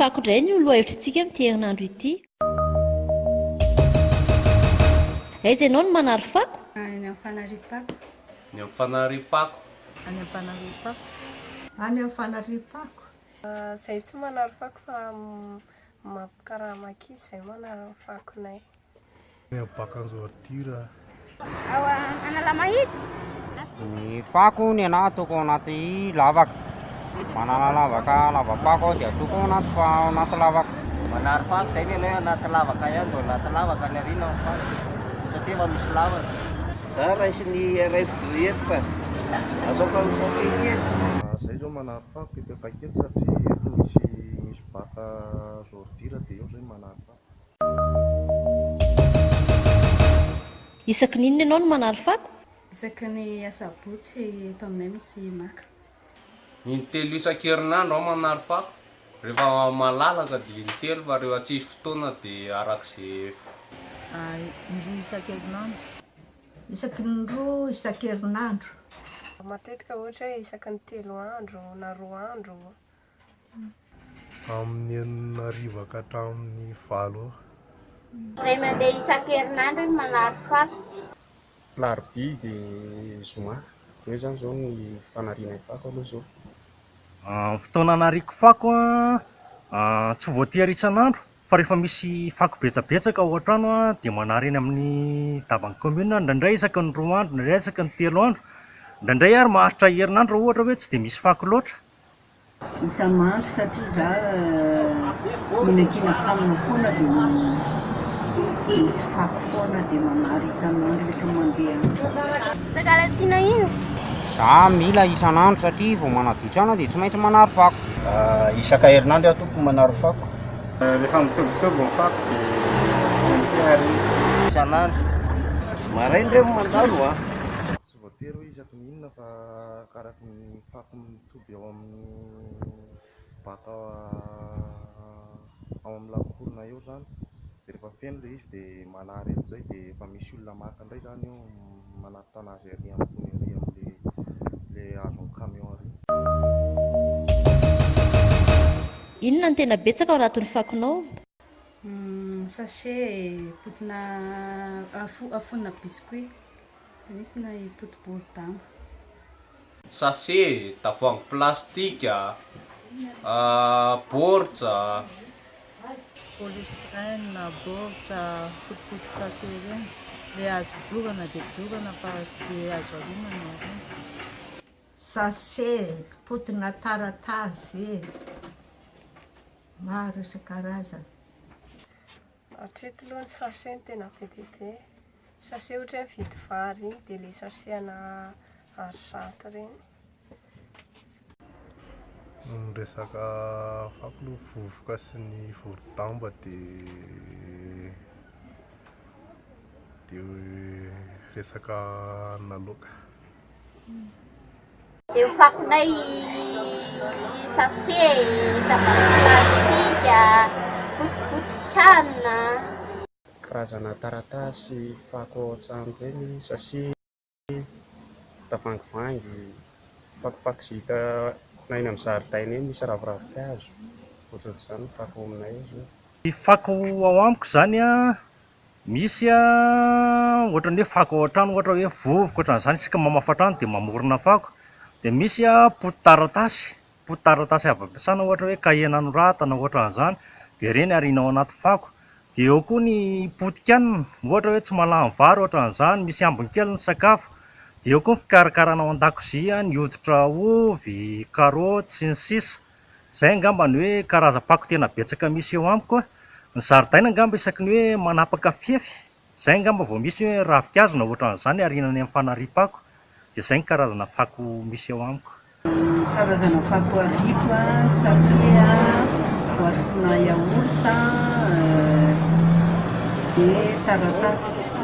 fako indray ny lohahevitrintsika amin'ity herinandro ity. Aiza ianao no manary fako? Any amin'ny fanariam-pako. Ny amin'ny fanariam-pako. Any amin'ny fanariam-pako. Any amin'ny fanariam-pako. Zay tsy manary fako fa mampikaramak'y izay manary fakonay. Ny Ambakanjoatira. Ao Analamahitsy. Ny fako ny anahy atoko anaty lavaka. Manana lavaka lava-pako dia atoko anaty lavaka. Manary fako zay ny aloha anaty lavaka ihany, dia anaty lavaka ny ariana ny fako. Satria efa misy lavaka. Za raisy ny raivo-doety fa ataoko amin'ny sasety ety. Zay zao manary fako eto Paquety satria eto misy baka Joatira dia eo zay manary fako. Isaky n'inona ianao no manary fako? Isaky ny asabotsy eto aminay misy maka. Intelo isan-kerinandro aho manary fako. Rehefa malalaka dia intelo fa rehefa tsisy fotoana dia arak'izay. Indroa isan-kerinandro. Isaky ny roa isan-kerinandro. Matetika ohatra hoe isaky ny 3 andro na 2 andro. Amin'ny enina hariva ka hatramin'ny 7 Ray mandeha isan-kerinandro ny manary fako. Larobia dia zoma. Eo zany zao ny fanariana fako aloha zao. Fotoana anariako fako tsy voatery isan'andro fa rehefa misy fako betsabetsaka ao an-trano dia manary eny amin'ny daban'ny commune indraindray isaky ny 2 andro, indraindray isaky ny 3 andro, indraindray ary maharitra herinandro ohatra hoe tsy dia misy fako loatra. Isan'andro satria za minakina tamina foana dia misy fako foana dia manary isan'andro rehefa mandeha. Sakalatsina ino? Za mila isan'andro satria vao manaditra ana dia tsy maintsy manary fako. Isaka herinandro atoko manary fako. Rehefa mitobitobo ny fako dia Isan'andro. Maraina ireo mandalo Tsy voatery hoe isaky ny inona fa karaky ny fako mitoby ao amin'ny baka ao amin'ny lakorona eo zany. Dia rehefa feno ilay izy dia manary amin'izay dia efa misy olona maka indray zany eo manaritra anazy ary amin'ilay azon'ny camion ary. Inona no tena betsaka ao anatin'ny fakonao? Sachet potina afonina biscuit. Dia misy na potiboridamba. Sachet, tavoahangy plastika, baoritra. Polystyrène, baoritra, potipotin-sachet ireny. Ilay azo dogana dia dogana fa ilay azo alomana ireny. Sachet, potina taratasy, maro isan-karazany. Hatreto aloha ny sachet ny tena be dia be. Sachet ohatra hoe mividy vary iny dia ilay sachet ana arizato ireny. Ny resaka fako aloha vovoka sy ny vorodamba dia resaka naloaka. Dia fakonay sachet, savony plastika, potipotin-kanina. karazana taratasy fako ao an-trano ireny, sachet, tavoangivangy, fakofako sy hita na eny amin'ny zaridaina eny misy raviravin-kazo. Ohatran'izany ny fako aminay zao. Ny fako ao amiko zany misy ohatran'ny hoe fako ao an-trano, ohatra hoe vovoka ohatran'izany isika mamafa trano dia mamorona fako. Dia misy poti-taratasy avy ampiasana ohatra hoe kahie nanoratana ohatran'izany, dia ireny arianao anaty fako. Dia eo koa ny potikanina, ohatra hoe tsy malamy vary ohatran'izany, misy ambiny kely ny sakafo. Dia eo koa ny fikarakaranao an-dakozia, ny hoditra ovy, karaoty sy ny sisa. Izay angamba ny hoe karazam-pako tena betsaka misy eo amiko. Ny zaridaina angamba isaky ny hoe manapaka fefy. Izay angamba vao misy hoe ravin-kazo na ohatran'izany arianany amin'ny fanariam-pako. Dia izay ny karazana fako misy eo amiko. Karazana fako ariko, sachet, boatina yaourt, dia taratasy.